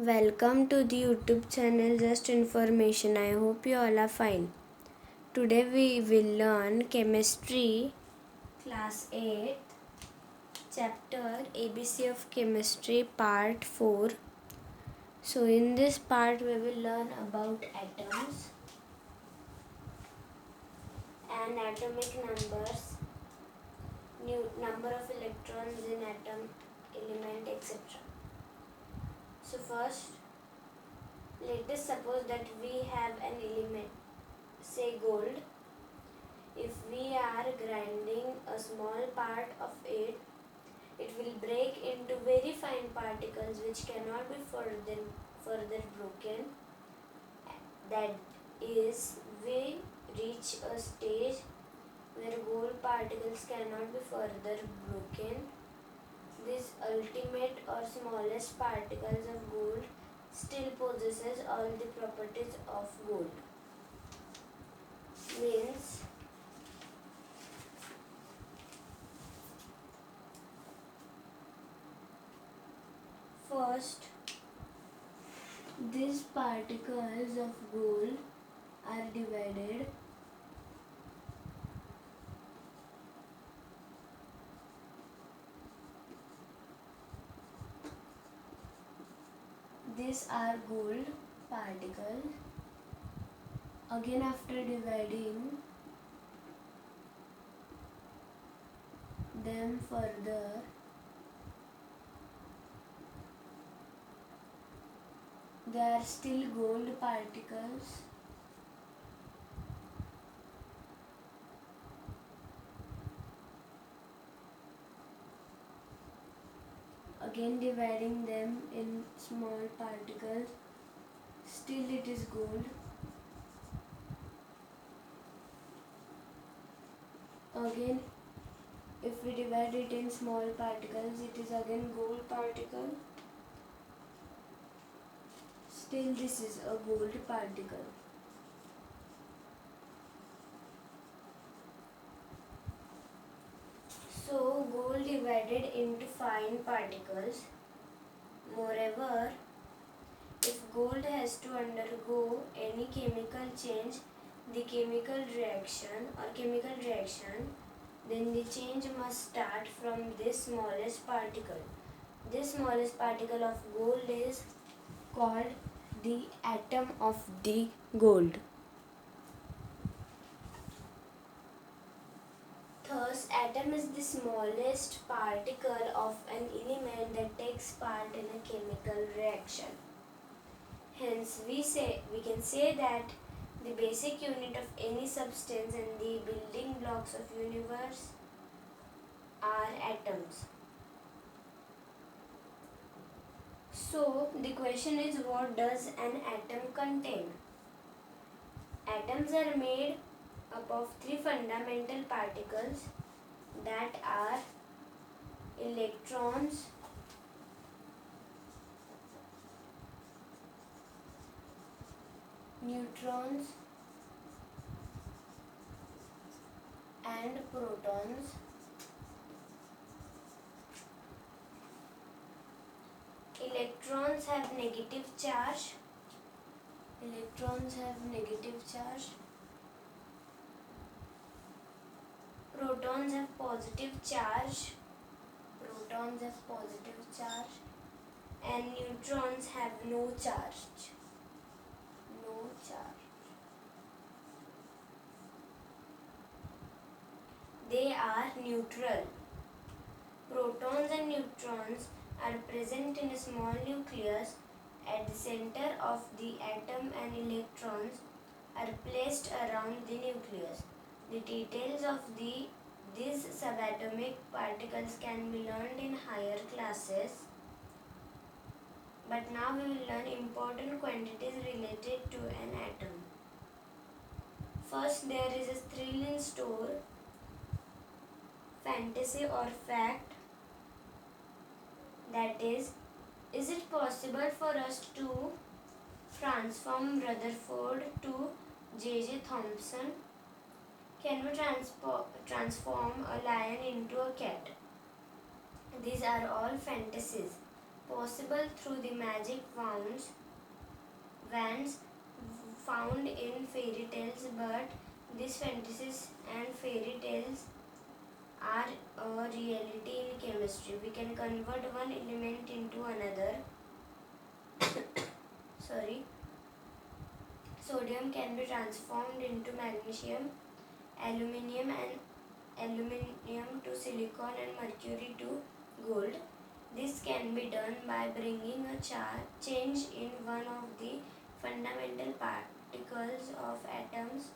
Welcome to the YouTube channel Just Information. I hope you all are fine. Today we will learn Chemistry Class 8 Chapter ABC of Chemistry Part 4. So in this part we will learn about atoms and atomic numbers, number of electrons in atom, element, etc. So first, let us suppose that we have an element, say gold. If we are grinding a small part of it, it will break into very fine particles which cannot be further broken. That is, we reach a stage where gold particles cannot be further broken. This ultimate or smallest particles of gold still possesses all the properties of gold. Means first, these particles of gold are divided these are gold particles. Again, after dividing them further, they are still gold particles. Again, dividing them in small particles, still it is gold. Again, if we divide it in small particles, it is again gold particle. Still this is a gold particle. So gold divided into fine particles. Moreover, if gold has to undergo any chemical change, the chemical reaction, then the change must start from this smallest particle. This smallest particle of gold is called the atom of the gold. Thus, atom is the smallest particle of an element that takes part in a chemical reaction. Hence, we can say that the basic unit of any substance and the building blocks of universe are atoms. So, the question is, what does an atom contain? Atoms are made up of three fundamental particles, that are electrons, neutrons, and protons. Electrons have negative charge. Protons have positive charge. And neutrons have no charge. They are neutral. Protons and neutrons are present in a small nucleus at the center of the atom, and electrons are placed around the nucleus. The details of these subatomic particles can be learned in higher classes. But now we will learn important quantities related to an atom. First, there is a thrill in store, fantasy or fact, that is it possible for us to transform Rutherford to J.J. Thomson? Can we transform a lion into a cat? These are all fantasies. possible through the magic wands found in fairy tales, but these fantasies and fairy tales are a reality in chemistry. We can convert one element into another. Sorry. Sodium can be transformed into magnesium, aluminium to silicon, and mercury to gold. This can be done by bringing a change in one of the fundamental particles of atoms.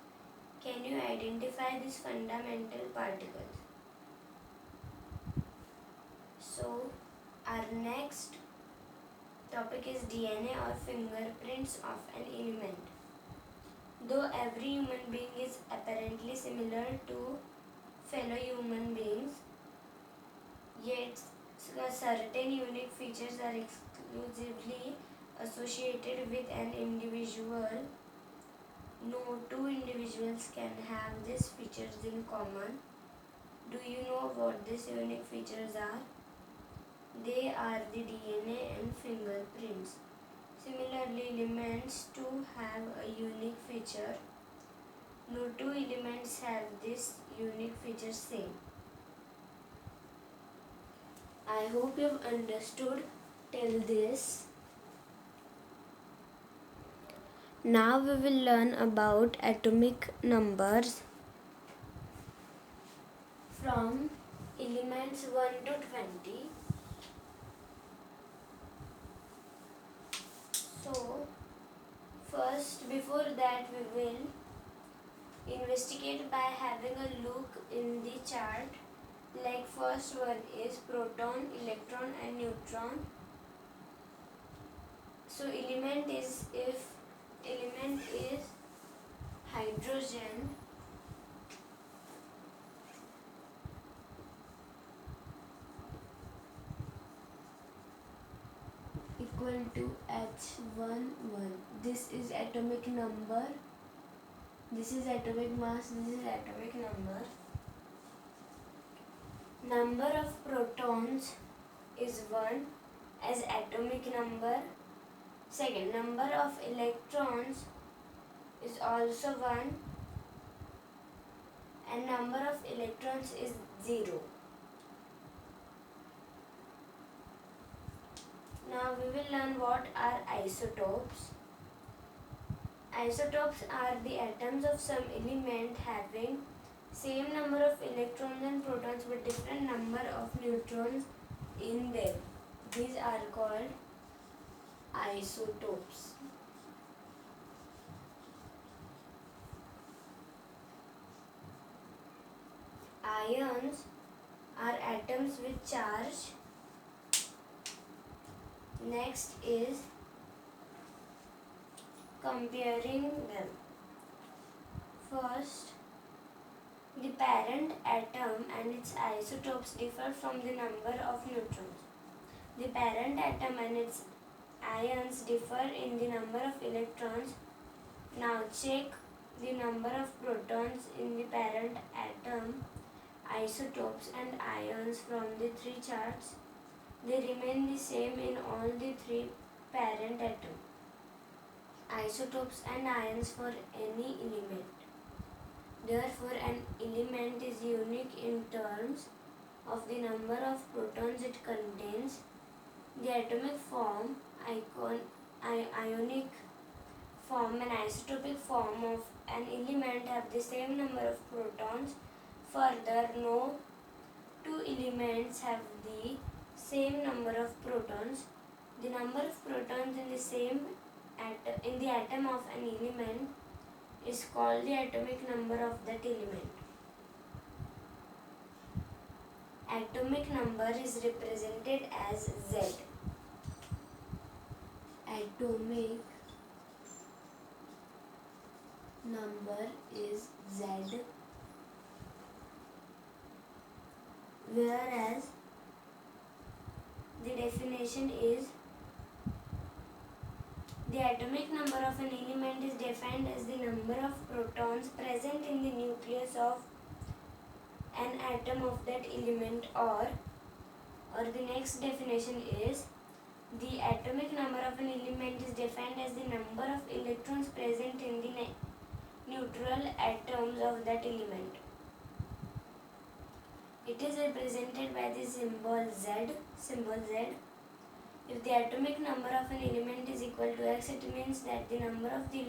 Can you identify these fundamental particles? So, our next topic is DNA or fingerprints of an element. Though every human being is apparently similar to fellow human beings, yet certain unique features are exclusively associated with an individual. No two individuals can have these features in common. Do you know what these unique features are? They are the DNA and fingerprints. Similarly, elements too have a unique feature. No two elements have this unique feature same. I hope you've understood till this. Now we will learn about atomic numbers from elements 1 to 20. So, first, before that, we will investigate by having a look in the chart. Like first one is proton, electron and neutron. So element is hydrogen, equal to H11. This is atomic number. This is atomic mass. This is atomic number. Number of protons is 1 as atomic number. Second, number of electrons is also 1 and number of electrons is 0. Now we will learn what are isotopes. Isotopes are the atoms of some element having same number of electrons and protons but different number of neutrons in them. These are called isotopes. Ions are atoms with charge. Next is comparing them. First, the parent atom and its isotopes differ from the number of neutrons. The parent atom and its ions differ in the number of electrons. Now check the number of protons in the parent atom, isotopes and ions from the three charts. They remain the same in all the three parent atoms, isotopes and ions for any element. Therefore, an element is unique in terms of the number of protons it contains. The atomic form, ionic form and isotopic form of an element have the same number of protons. Further, no two elements have the same number of protons. The number of protons in the atom of an element is called the atomic number of that element. Atomic number is represented as Z. Atomic number is Z, whereas the definition is the atomic number of an element is defined as the number of protons present in the nucleus of an atom of that element, or the next definition is The atomic number of an element is defined as the number of electrons present in the neutral atoms of that element. It is represented by the symbol Z. If the atomic number of an element is equal to X, it means that the number of the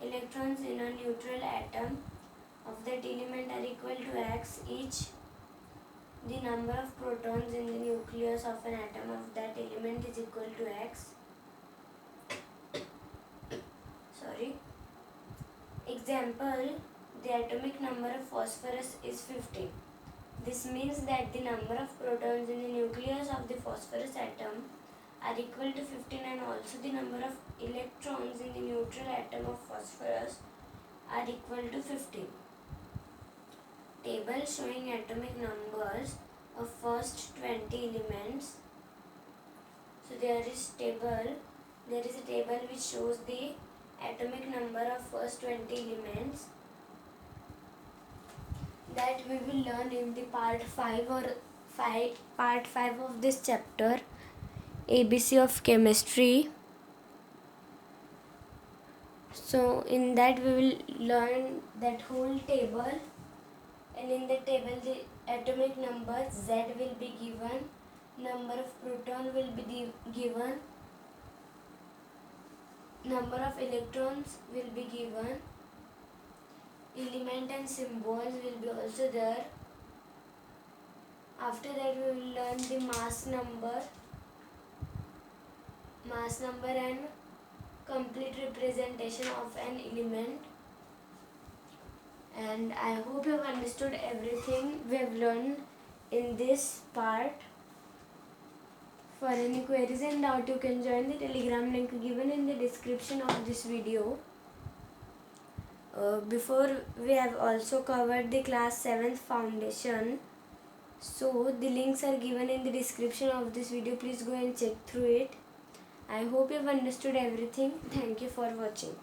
electrons in a neutral atom of that element are equal to X each. The number of protons in the nucleus of an atom of that element is equal to X. Example, the atomic number of phosphorus is 15. This means that the number of protons in the nucleus of the phosphorus atom are equal to 15, and also the number of electrons in the neutral atom of phosphorus are equal to 15. Table showing atomic numbers of first 20 elements. So there is a table which shows the atomic number of first 20 elements that we will learn in the part 5 of this chapter, ABC of chemistry. So in that we will learn that whole table, and in the table the atomic number Z will be given, number of proton will be given, number of electrons will be given, element and symbols will be also there. After that we will learn the mass number and complete representation of an element. And I hope you have understood everything we have learned in this part. For any queries and doubt, you can join the Telegram link given in the description of this video. Before, we have also covered the class 7th foundation. So the links are given in the description of this video. Please go and check through it. I hope you have understood everything. Thank you for watching.